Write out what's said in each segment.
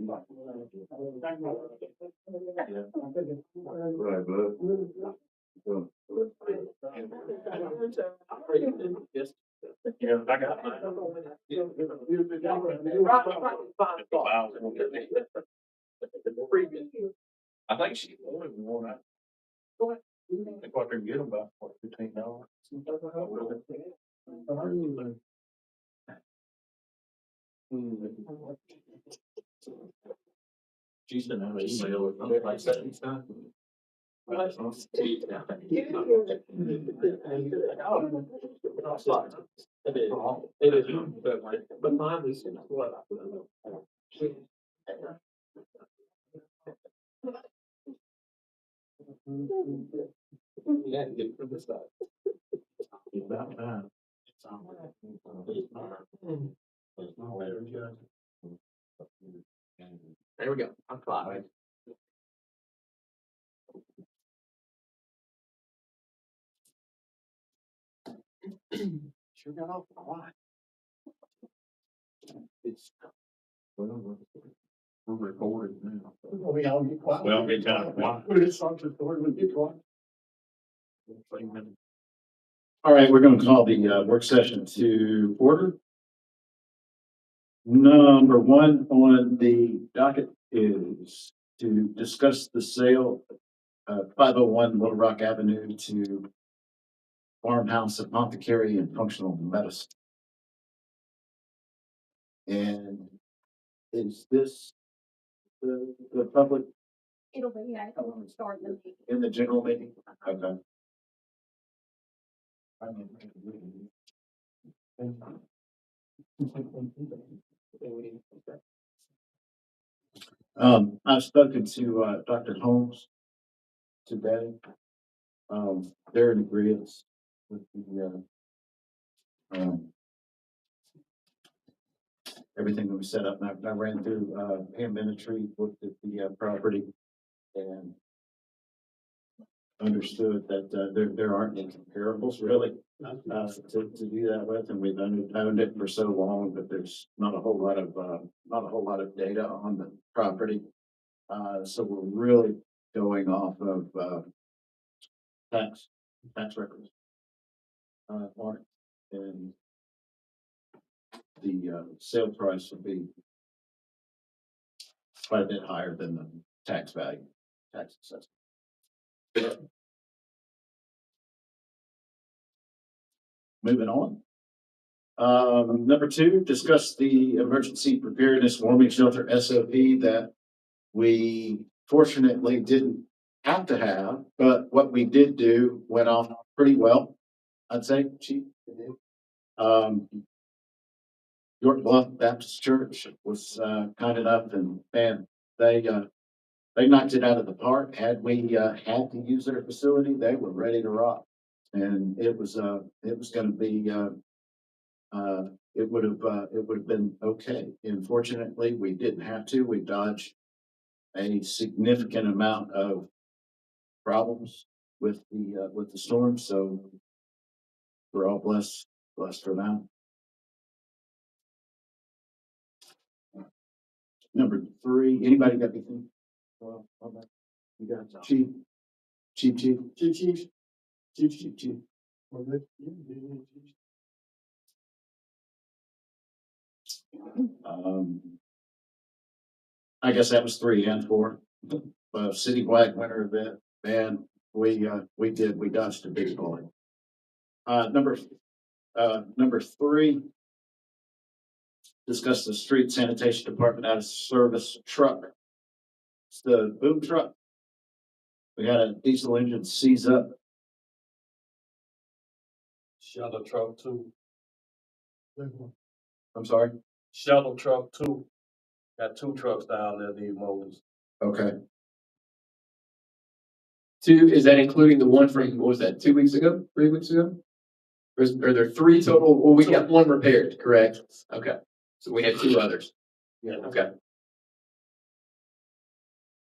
Right, bud. Yes. Yeah, I got mine. I think she wanted one. I think what they're getting about $15. She's been out of email or something like that and stuff. It is, but mine is what? Yeah, get from the side. About that. It's not better, Judge. There we go. I'm fine. Sure got off a lot. It's. Well, we're recording now. We all get quiet. We all get kind of quiet. We just start the story, we get quiet. All right, we're going to call the work session to order. Number one on the docket is to discuss the sale of 501 Little Rock Avenue to Farmhouse Apothecary and Functional Medicine. And is this the public It'll be, I will start the meeting. in the general meeting? Okay. I've spoken to Dr. Holmes today. They're in agreement with the everything that we set up. And I ran through Pam Ministry, looked at the property, and understood that there aren't any comparables really to do that with, and we've owned it for so long that there's not a whole lot of data on the property. So we're really going off of tax records on it, and the sale price would be quite a bit higher than the tax value, tax assessment. Moving on. Number two, discuss the emergency preparedness warming shelter SOP that we fortunately didn't have to have, but what we did do went off pretty well, I'd say, Chief. York Bluff Baptist Church was kind enough, and man, they knocked it out of the park. Had we had to use their facility, they were ready to rock, and it was going to be it would have been okay. Unfortunately, we didn't have to. We dodged a significant amount of problems with the storm, so we're all blessed for that. Number three, anybody got anything? Well, you got Chief. I guess that was 3 and 4. Citywide winter event, man, we dodged a big bullet. Number 3, discuss the street sanitation department out of service truck. It's the boom truck. We had a diesel engine seize up. Shuttle truck too. I'm sorry. Shuttle truck too. Got 2 trucks down there, these motors. Okay. 2, is that including the one from, what was that, 2 weeks ago, 3 weeks ago? Or are there 3 total? Well, we got 1 repaired, correct? Okay. So we had 2 others. Yeah. Okay.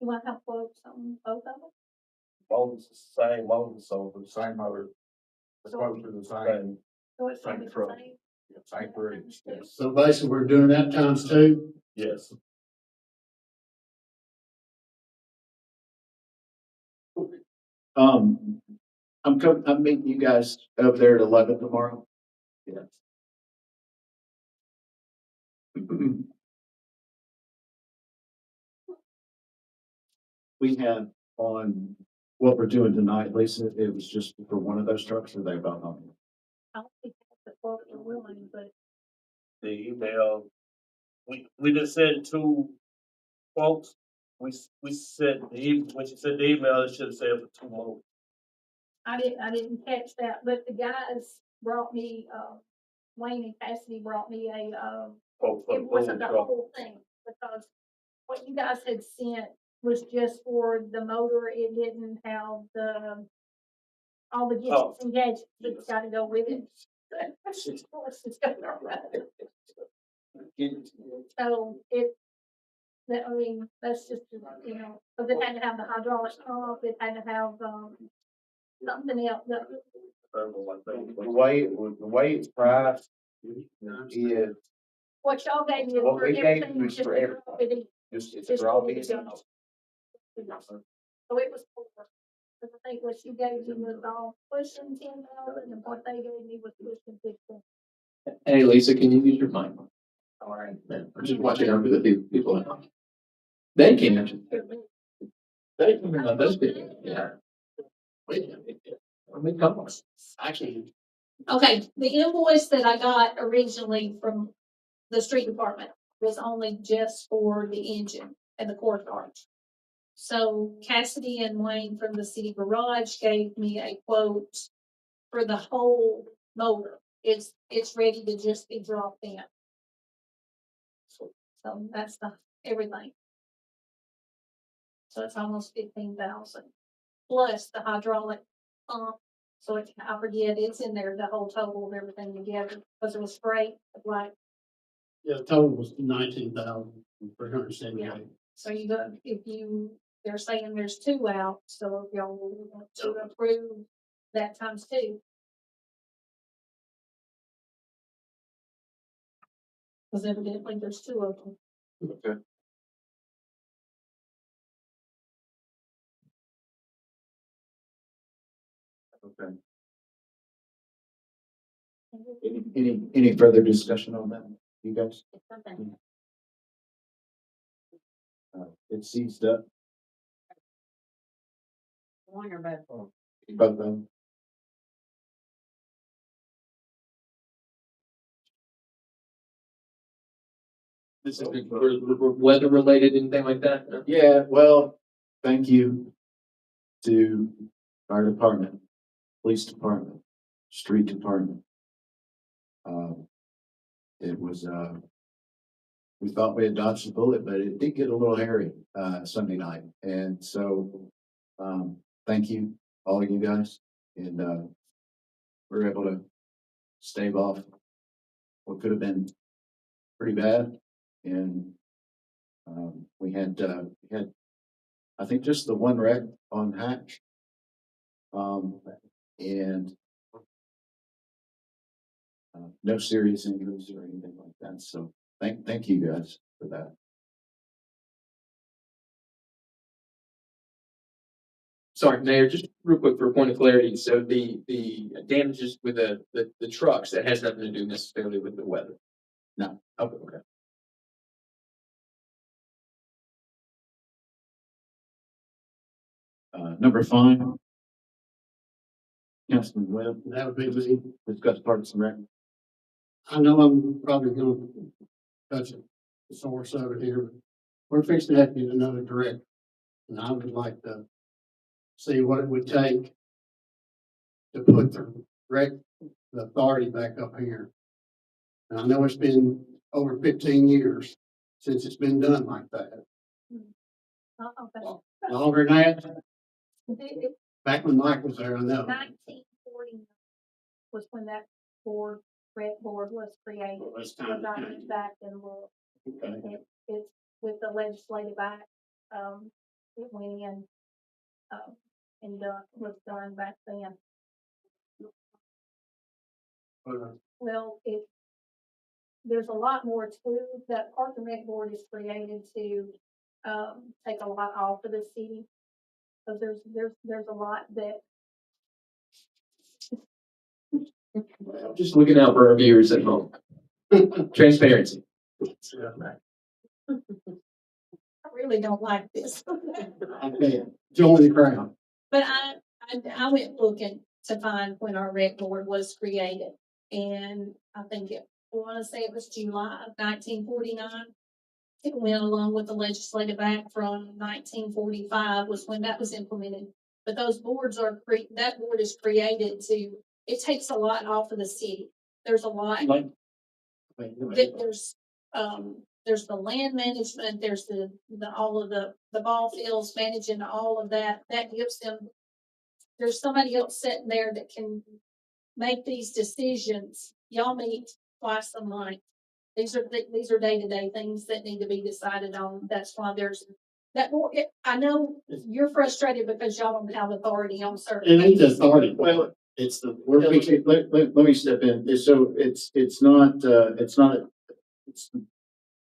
You want to have quotes on both of them? Motors, the same motors, so the same motor. The quotes are the same. So it's gonna be the truck. same? Same bridge, yes. So basically, we're doing that times 2. Yes. I'm meeting you guys over there at 11 tomorrow. Yeah. We have on what we're doing tonight, Lisa, it was just for one of those trucks or they about on? I don't think that's the quote you're willing, but The email, we just sent two quotes. We said when she said the email, it should say for two more. I didn't catch that, but the guys brought me, Wayne and Cassidy brought me a, Quote for it the wasn't the boom truck. whole thing, because what you guys had sent was just for the motor, it didn't have all the Oh. gadgets and gadgets that's gotta go with it. Of course, it's got to run. So I mean, that's just, you know, because it had to have the hydraulic pump, it had to have, something else, The way it's priced is, what y'all gave me. What for we gave everything, you is just for to everything. drop it in. it's Just for all for me to business. go. So it was four. Because I think what you gave me was all pushing 10,000 and what they gave me was pushing 15. Hey, Lisa, can you use your mic? All right. I'm just watching over the people. at home. They can. They can, those people, yeah. Wait a minute. I mean, come on. Actually, Okay, the invoice that I got originally from the street department was only just for the engine and the core charge. So Cassidy and Wayne from the city garage gave me a quote for the whole motor. It's ready to just be dropped in. So that's everything. So it's almost 15,000 plus the hydraulic pump. So I forget, it's in there, the whole total of everything together, because it was freight, like, Yeah, the total was 19,378. so you go, they're saying there's two out, so if y'all want to approve that times two. Because evidently there's two of them. okay. Okay. Any further discussion on that, you guys? It's seized up. One or both. Both of them. This is weather related, anything like that? No? Yeah, well, thank you to fire department, police department, street department. It was, we thought we had dodged the bullet, but it did get a little hairy, Sunday night. And so, thank you, all of you guys. And, we were able to stave off what could have been pretty bad. And, we had, I think just the one wreck on Hatch. And no serious injuries or anything like that. So thank you guys for that. Sorry, Mayor, just real quick for a point of clarity. So the damages with the trucks, that has nothing to do necessarily with the weather. No. Okay, okay. Number 5. Councilman Webb, That would be me. discuss Parks and Rec. I know I'm probably gonna touch the source of it here, but we're fixing to have to get another director. And I would like to see what it would take to put the authority back up here. And I know it's been over 15 years since it's been done like that. Okay. Longer than that, back when Mike was there, I know. 1940 was when that red board was created. Well, that's Because time I to went change. back and looked. Okay. It's with the legislative act, it went in, and was done back then. Well, there's a lot more to that. Park and Rec board is created to, take a lot off of the city. So there's a lot that, Just looking out for our viewers at home. Transparency. I really don't like this. Okay, join the crowd. But I went looking to find when our rec board was created, and I want to say it was July of 1949. It went along with the legislative act from 1945 was when that was implemented. But those boards that board is created it takes a lot off of the city. There's a lot. There's the land management, there's all of the ball fields, managing all of that. That gives them, there's somebody else sitting there that can make these decisions. Y'all meet twice a month. These are day-to-day things that need to be decided on. That's why there's that board. I know you're frustrated because y'all don't have authority on certain. It ain't the authority. Well, it's the, let me step in. So it's not,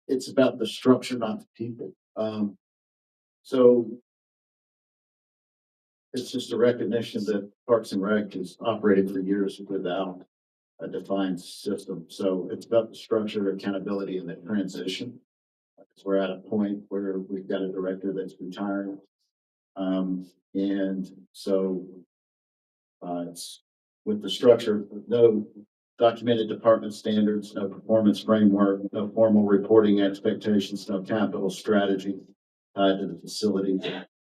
it's about the structure, not the people. So it's just a recognition that Parks and Rec has operated for years without a defined system. So it's about the structure, accountability, and the transition. We're at a point where we've got a director that's retiring. And so it's with the structure, no documented department standards, no performance framework, no formal reporting expectations, no capital strategy tied to the facility,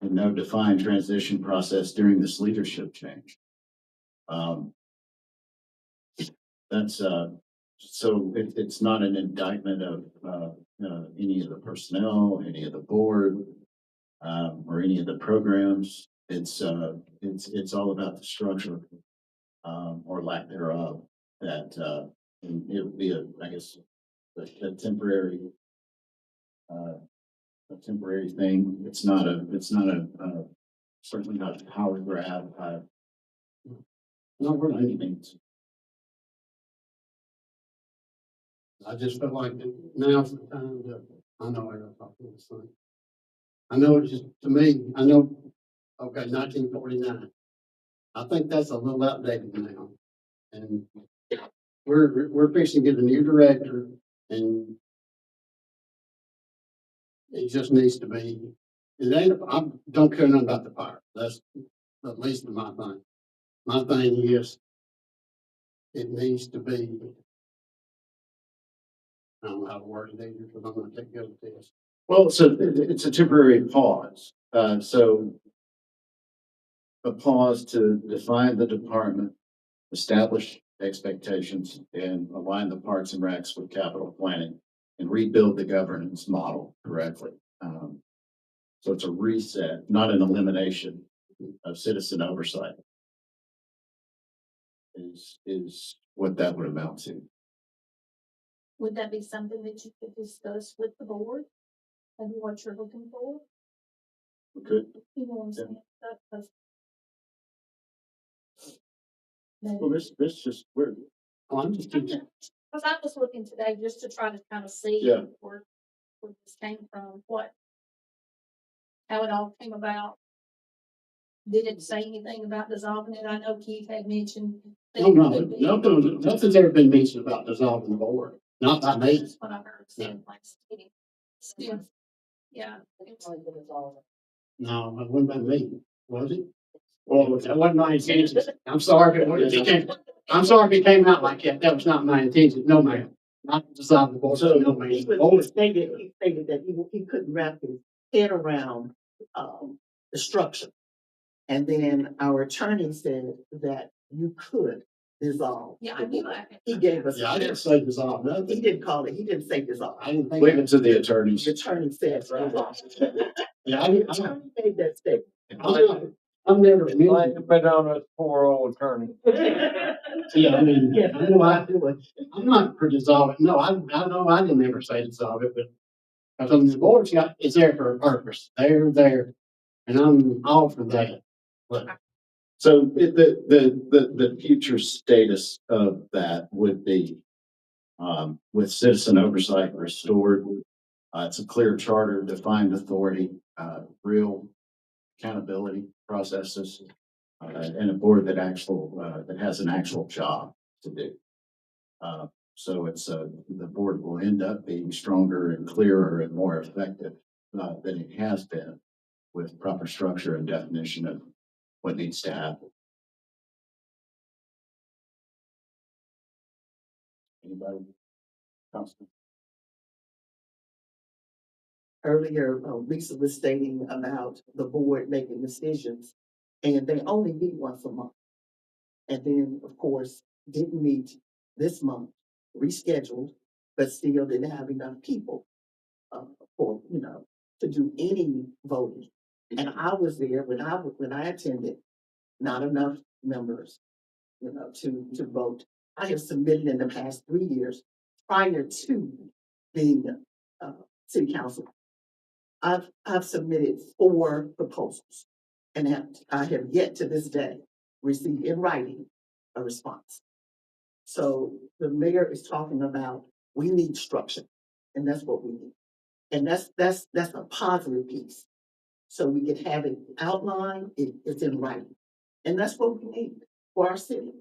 and no defined transition process during this leadership change. That's so it's not an indictment of any of the personnel, any of the board, or any of the programs. It's all about the structure, or lack thereof. That and it would be I guess a temporary thing. It's not a certainly not a power grab. No, we're not anything. I just feel like now's the time to, I know I gotta talk to this thing. I know it's just, to me, I know, okay, 1949. I think that's a little outdated now. And we're fixing to get a new director, and it just needs to be, I don't care nothing about the fire. That's at least my thing. My thing is, it needs to be, I don't know how to word it either, because I'm gonna take good at this. Well, so it's a temporary pause. So a pause to define the department, establish expectations, and align the Parks and Recs with capital planning and rebuild the governance model correctly. So it's a reset, not an elimination of citizen oversight. Is what that would amount to. Would that be something that you could discuss with the board and what you're looking for? We could. You know what I'm saying? Well, this just we're. I'm just Because I was looking today just to try to kind of see Yeah. where this came from, how it all came about. Did it say anything about dissolving it? I know Keith had mentioned. that it could be- nothing's ever been mentioned about dissolving the board. Not by me. That's what I heard said last meeting. Still, yeah. No, it wasn't by me, was it? Well, that wasn't my intention. I'm sorry if it came, I'm sorry if it came out like that. That was not my intention. No, ma'am. Not to dissolve the board. So, No, ma'am. He stated that he couldn't wrap his head around, the structure. And then our attorney said that you could dissolve. Yeah, I knew that. He gave us. Yeah, I didn't say dissolve He nothing. didn't call it, he didn't say dissolve. I didn't think. Leave it to the attorneys. The attorney said dissolve. Yeah, The attorney made that statement. I'm never. Been on a poor old attorney. Yeah, I mean, Yes, I know I'm not for dissolving. No, I know I didn't ever say dissolve it, but because I mean, the board's it's there for a purpose. They're there, and I'm all for that. But So the future status of that would be with citizen oversight restored. It's a clear charter, defined authority, real accountability processes, and a board that that has an actual job to do. So the board will end up being stronger and clearer and more effective, than it has been, with proper structure and definition of what needs to happen. Anybody? Councilman? Earlier, Lisa was stating about the board making decisions, and they only meet once a month. And then, of course, didn't meet this month, rescheduled, but still didn't have enough people for, to do any voting. And I was there when I attended, not enough members, to vote. I have submitted in the past 3 years prior to being city council. I've submitted 4 proposals, and I have yet to this day received in writing a response. So the mayor is talking about, we need structure, and that's what we need. And that's a positive piece. So we can have it outlined, it's in writing. And that's what we need for our city.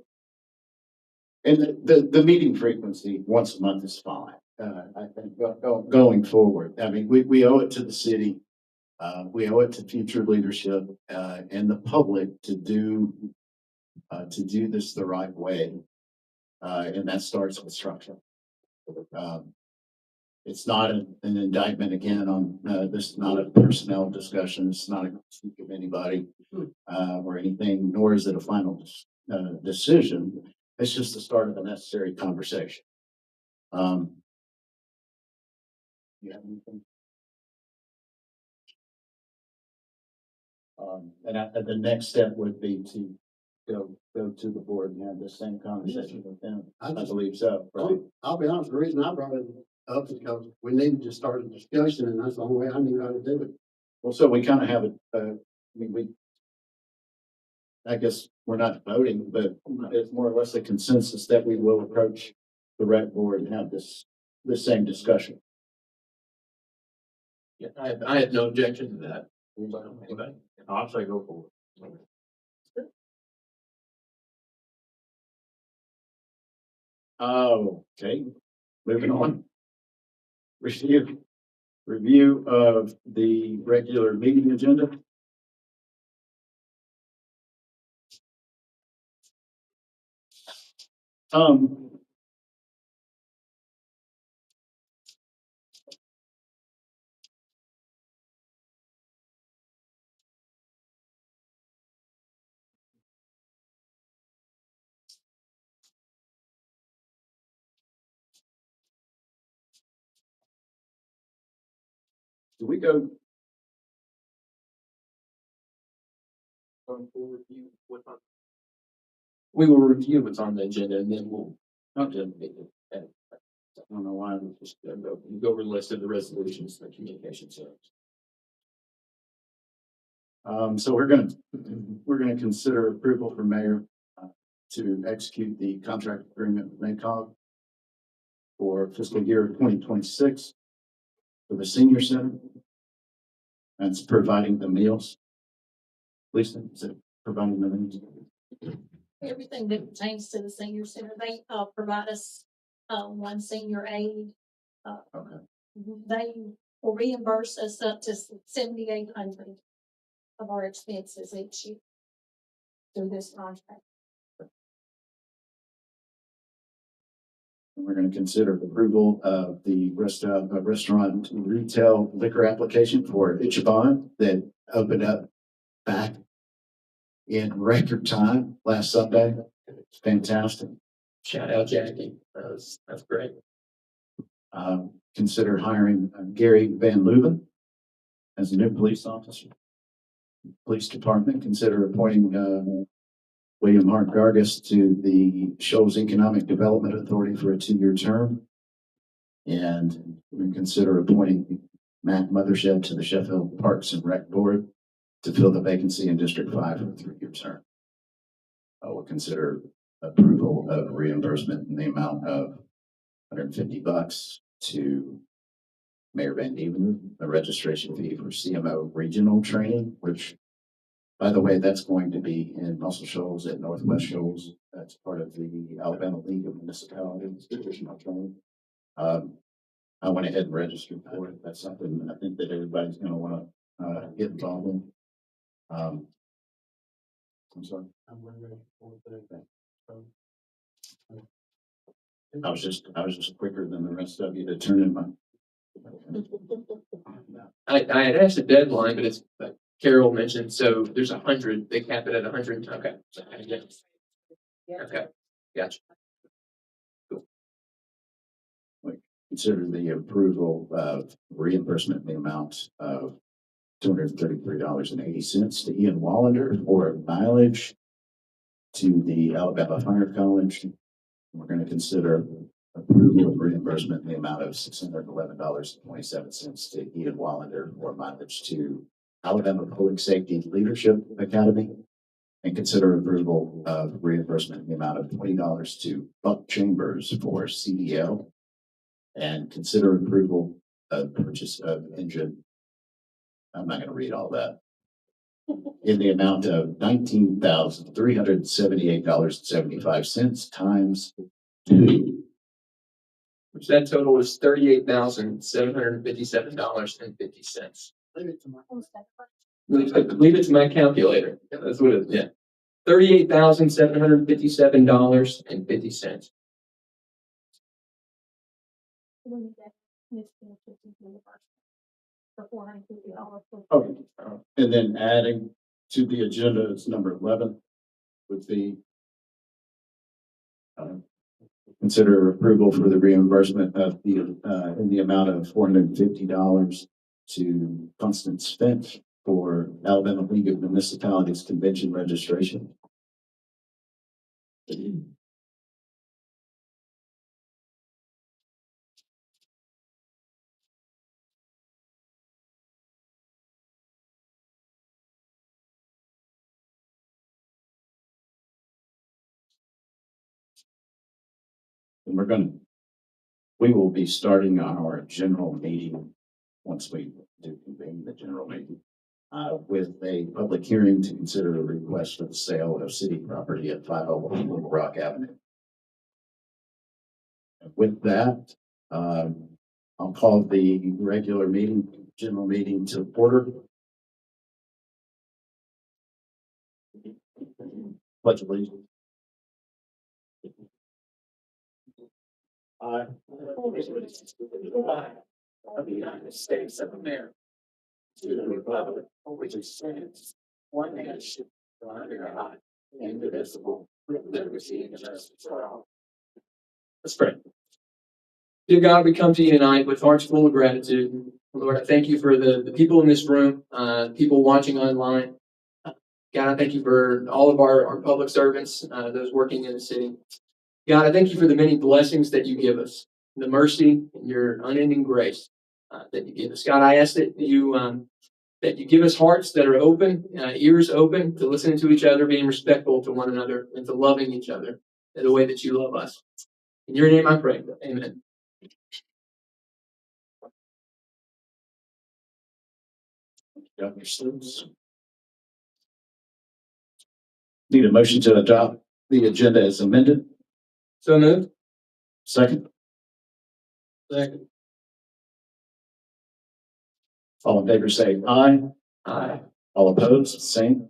And the meeting frequency once a month is fine. I think going forward, I mean, we owe it to the city. We owe it to future leadership, and the public to do this the right way. And that starts with structure. It's not an indictment again on, this is not a personnel discussion. It's not a critique of anybody, or anything, nor is it a final decision. It's just the start of a necessary conversation. You have anything? And the next step would be to go to the board and have the same conversation with them. I believe so. Right? I'll be honest, the reason I brought it up is because we needed to start a discussion, and that's the only way I knew how to do it. Well, so we kind of have I guess we're not voting, but it's more or less a consensus that we will approach the rec board and have the same discussion. Yeah, I have no objection to that. Anybody? I'll say go for it. Oh, okay. Moving on. Review of the regular meeting agenda. Do we go? We will review what's on the agenda, and then we'll not just I don't know why we just go over the list of the resolutions and the communication service. So we're gonna consider approval for mayor to execute the contract agreement with NACOG for fiscal year 2026 for the senior center. And it's providing the meals. Lisa, is it providing the meals? Everything that pertains to the senior center, they provide us one senior aid. Okay. They will reimburse us up to $7,800 of our expenses each year through this contract. We're going to consider approval of the restaurant retail liquor application for Ichabod that opened up back in record time last Sunday. It's fantastic. Shout out Jackie. That's great. Consider hiring Gary Van Leuven as a new police officer. Police department, consider appointing William Hart Gargis to the Shoals Economic Development Authority for a 2-year term. And we consider appointing Matt Mothershed to the Sheffield Parks and Rec Board to fill the vacancy in District 5 for a 3-year term. We'll consider approval of reimbursement in the amount of $150 to Mayor Van Dieven, a registration fee for CMO regional training, which By the way, that's going to be in Muscle Shoals at Northwest Shoals. That's part of the Alabama League of Municipalities traditional training. I went ahead and registered for it. That's something I think that everybody's gonna wanna, get involved in. I'm sorry. I'm ready for it. I was just quicker than the rest of you to turn in my. I had asked a deadline, but it's like Carol mentioned, so there's 100, they cap it at 100, okay. Okay, gotcha. Consider the approval of reimbursement in the amount of $233.80 to Ian Wallander for mileage to the Alabama Fire College. We're going to consider approval of reimbursement in the amount of $611.27 to Ian Wallander for mileage to Alabama Public Safety Leadership Academy, and consider approval of reimbursement in the amount of $20 to Buck Chambers for CDL, and consider approval of purchase of engine. I'm not going to read all that. In the amount of $19,378.75 times 2. Which that total is $38,757.50. Leave it to my calculator. That's what it is. Yeah. $38,757.50. Okay. And then adding to the agenda is number 11 would be consider approval for the reimbursement of the in the amount of $450 to Constance Spence for Alabama League of Municipalities convention registration. And we will be starting our general meeting once we do convene the general meeting with a public hearing to consider a request for the sale of city property at 501 Little Rock Avenue. And with that, I'll call the regular meeting, general meeting to order. Pledge allegiance. I of the United States of America, to the republic for which it stands, one nation, under God, indivisible, with liberty and justice for all. Let's pray. Dear God, we come to you tonight with hearts full of gratitude. Lord, I thank you for the people in this room, people watching online. God, I thank you for all of our public servants, those working in the city. God, I thank you for the many blessings that you give us, the mercy and your unending grace that you give us. God, I ask that you give us hearts that are open, ears open to listening to each other, being respectful to one another, and to loving each other in the way that you love us. In your name I pray. Amen. Got your students. Need a motion to adopt the agenda as amended. So moved. Second. Second. All in favor say aye. Aye. All opposed, same.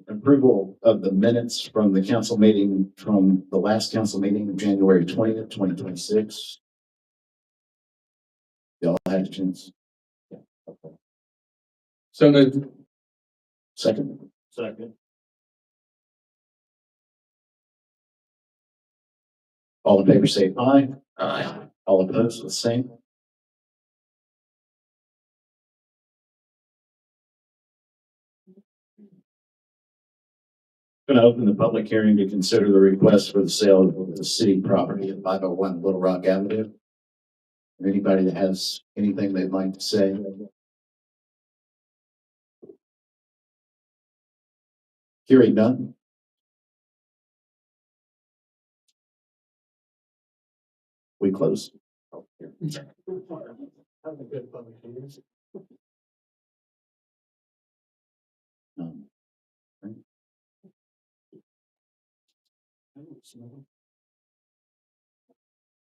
Approval of the minutes from the council meeting from the last council meeting of January 20th, 2026. Y'all had a chance. Yeah. Okay. So moved. Second. Second. All in favor say aye. Aye. All opposed, the same. Going to open the public hearing to consider the request for the sale of the city property at 501 Little Rock Avenue. Anybody that has anything they'd like to say? Hearing none. We close.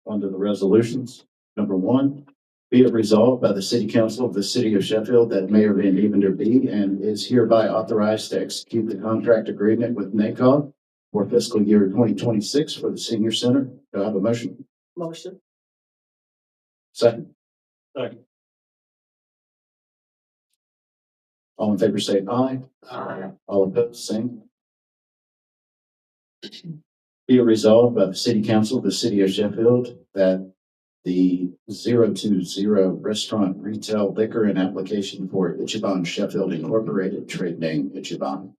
On to the resolutions. Number one, be it resolved by the City Council of the City of Sheffield that Mayor Van Evender be and is hereby authorized to execute the contract agreement with NACOG for fiscal year 2026 for the Senior Center. Do I have a motion? Motion. Second. Second. All in favor say aye. Aye. All opposed, same. Be it resolved by the City Council of the City of Sheffield that the 020 Restaurant Retail Liquor and Application for Ichiban Sheffield Incorporated, trade name Ichiban,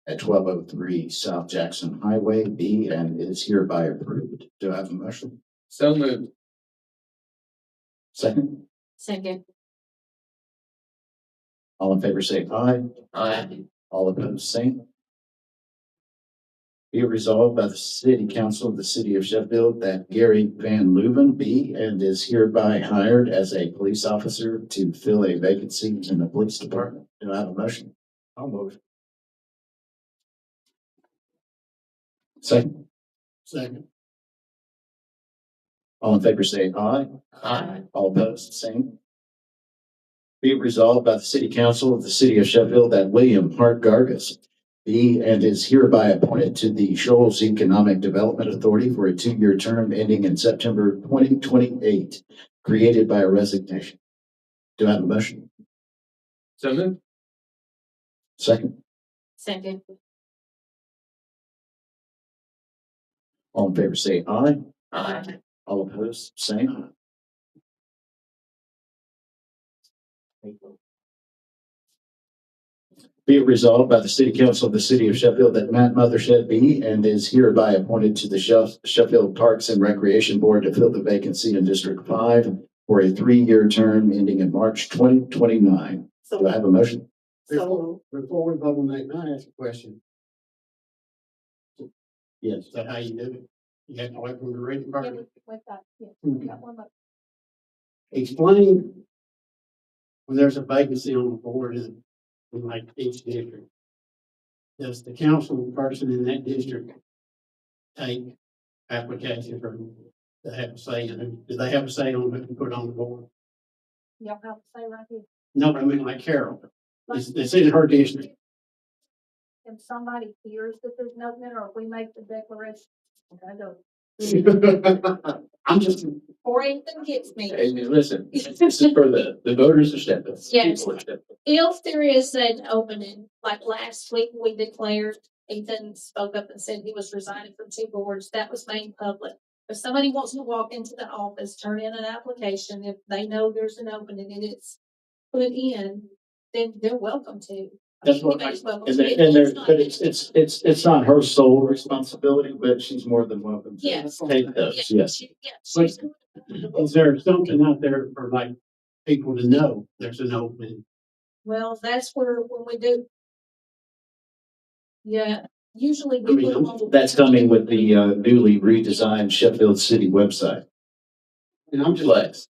at 1203 South Jackson Highway be and is hereby approved. Do I have a motion? So moved. Second. Second. All in favor say aye. Aye. All opposed, same. Be it resolved by the City Council of the City of Sheffield that Gary Van Leuven be and is hereby hired as a police officer to fill a vacancy in the police department. Do I have a motion? I'll move. Second. Second. All in favor say aye. Aye. All opposed, same. Be it resolved by the City Council of the City of Sheffield that William Hart Gargus be and is hereby appointed to the Shoals Economic Development Authority for a 2-year term ending in September 2028, created by a resignation. Do I have a motion? So moved. Second. Second. All in favor say aye. Aye. All opposed, same. Be it resolved by the City Council of the City of Sheffield that Matt Mothershed be and is hereby appointed to the Sheffield Parks and Recreation Board to fill the vacancy in District 5 for a 3-year term ending in March 2029. Do I have a motion? Before we vote on that, can I ask a question? Yes. Is that how you do it? You have to wait for the reading part? With that, yeah. Okay. Got one more. Explain when there's a vacancy on the board in like each district. Does the council person in that district take applications or they have a say in it? Do they have a say on who to put on the board? Y'all have to say right here. No, I mean like Carol. It's in her district. If somebody hears that there's no opening, or if we make the declaration, okay, go. I'm just, Or anything gets me. Hey, listen, this is for the voters of Sheffield. Yes. People of Sheffield. If there is an opening, like last week, we declared, Ethan spoke up and said he was resigning from 2 boards. That was made public. If somebody wants to walk into the office, turn in an application, if they know there's an opening and it's put in, then they're welcome to. That's what Anybody's welcome And to. there, and there, but it's not her sole responsibility, but she's more than welcome to Yes. take those, yes. She's- is there something out there for like people to know there's an opening? Well, that's where, when we do. Yeah, usually. I mean, That's coming with the newly redesigned Sheffield City website. And I'm just, Flex.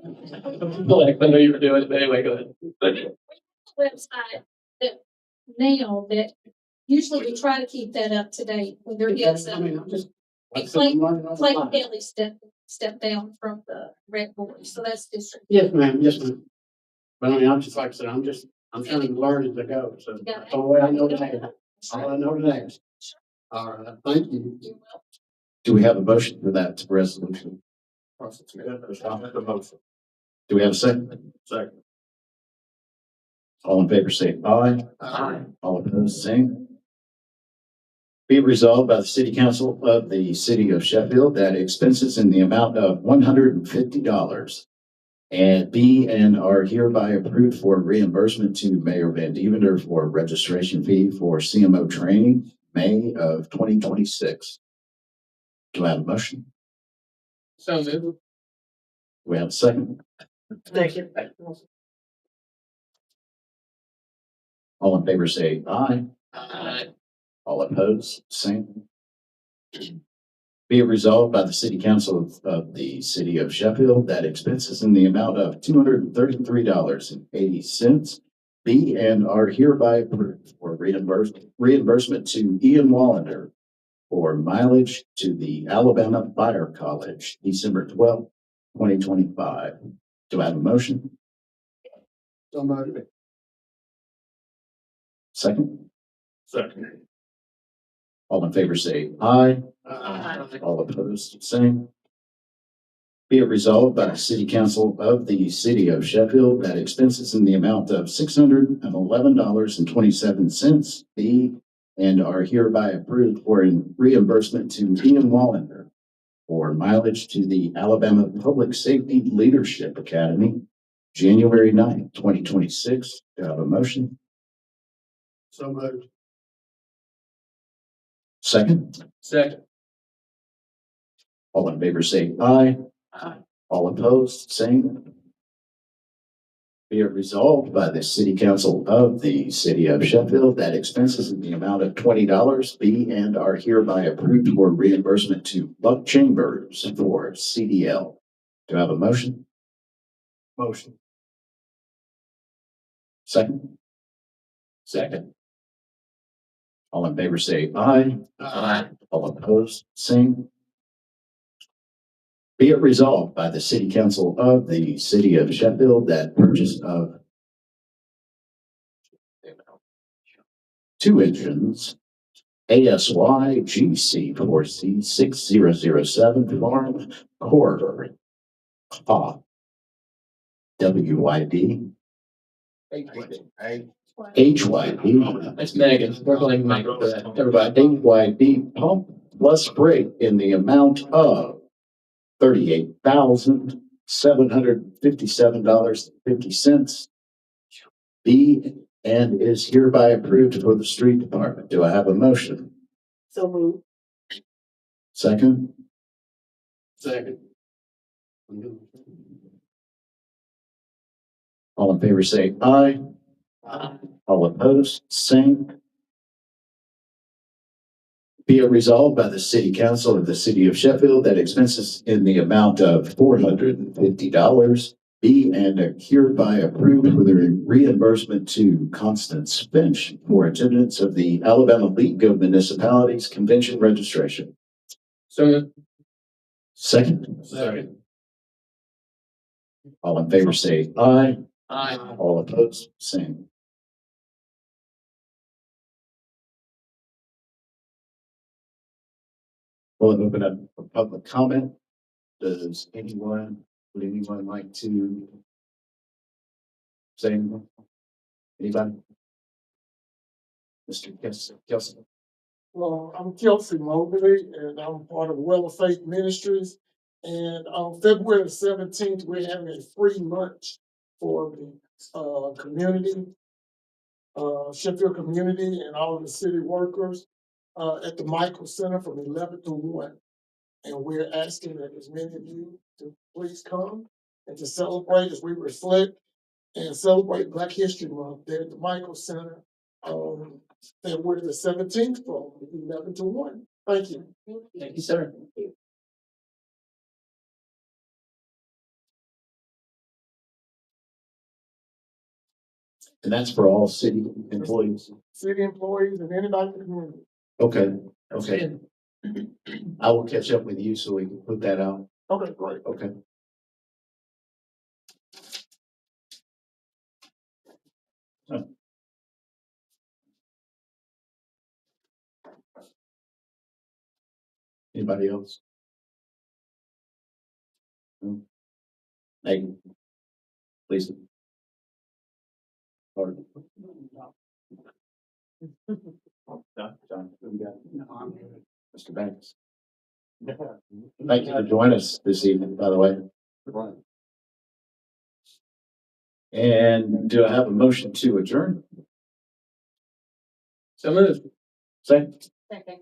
Flex, I know you were doing it, but anyway, go ahead. Website that now that usually we try to keep that up to date when there is I a. mean, I'm just. And Clay Clay Kelly stepped down from the rec board, so that's district. Yes, ma'am, yes, ma'am. But I mean, I'm just, like I said, I'm trying to learn as I go, so that's the way I know to ask. All I know to ask. All right, thank you. You're welcome. Do we have a motion for that resolution? The motion. Do we have a second? Second. All in favor say aye. Aye. All opposed, same. Be it resolved by the City Council of the City of Sheffield that expenses in the amount of $150 and be and are hereby approved for reimbursement to Mayor Van Evender for registration fee for CMO training, May of 2026. Do I have a motion? So moved. Do we have a second? Second. All in favor say aye. Aye. All opposed, same. Be it resolved by the City Council of the City of Sheffield that expenses in the amount of $233.80 be and are hereby approved for reimbursement to Ian Wallander for mileage to the Alabama Fire College, December 12th, 2025. Do I have a motion? So moved. Second? Second. All in favor say aye. Aye. All opposed, same. Be it resolved by the City Council of the City of Sheffield that expenses in the amount of $611.27 be and are hereby approved for reimbursement to Ian Wallander for mileage to the Alabama Public Safety Leadership Academy, January 9th, 2026. Do I have a motion? So moved. Second? Second. All in favor say aye. Aye. All opposed, same. Be it resolved by the City Council of the City of Sheffield that expenses in the amount of $20 be and are hereby approved for reimbursement to Buck Chambers for CDL. Do I have a motion? Motion. Second? Second. All in favor say aye. Aye. All opposed, same. Be it resolved by the City Council of the City of Sheffield that purchase of 2 engines, ASY GC4C 6007 Farm Corridor, WYD, HYD. That's Megan. We're blaming Megan for that. Everybody. HYD pump plus freight in the amount of $38,757.50. Be and is hereby approved for the street department. Do I have a motion? So moved. Second? Second. All in favor say aye. Aye. All opposed, same. Be it resolved by the City Council of the City of Sheffield that expenses in the amount of $450 be and are hereby approved for the reimbursement to Constance Finch for attendance of the Alabama League of Municipalities Convention registration. So. Second? Second. All in favor say aye. Aye. All opposed, same. We'll open up for public comment. Would anyone like to say anything? Anybody? Mr. Kelson. Well, I'm Kelsey Mobley, and I'm part of Well of Faith Ministries. And on February the 17th, we're having a free lunch for the community, Sheffield community, and all of the city workers at the Michael Center from 11 to 1. And we're asking that as many of you to please come and to celebrate as we reflect and celebrate Black History Month there at the Michael Center. February the 17th from 11 to 1. Thank you. Thank you, sir. And that's for all city employees? City employees and anybody in the community. Okay, okay. I will catch up with you so we can put that out. Okay, great. Okay. Anybody else? No? Megan, please. Or- John, who we got? Mr. Banks. Thank you for joining us this evening, by the way. And do I have a motion to adjourn? So moved. Second. Second.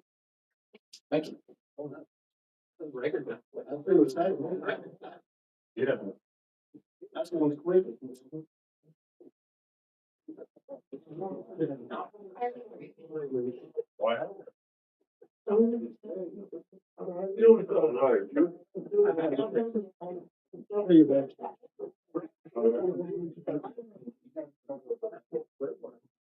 Thank you. Yeah. That's one of the quick. Wow. All right.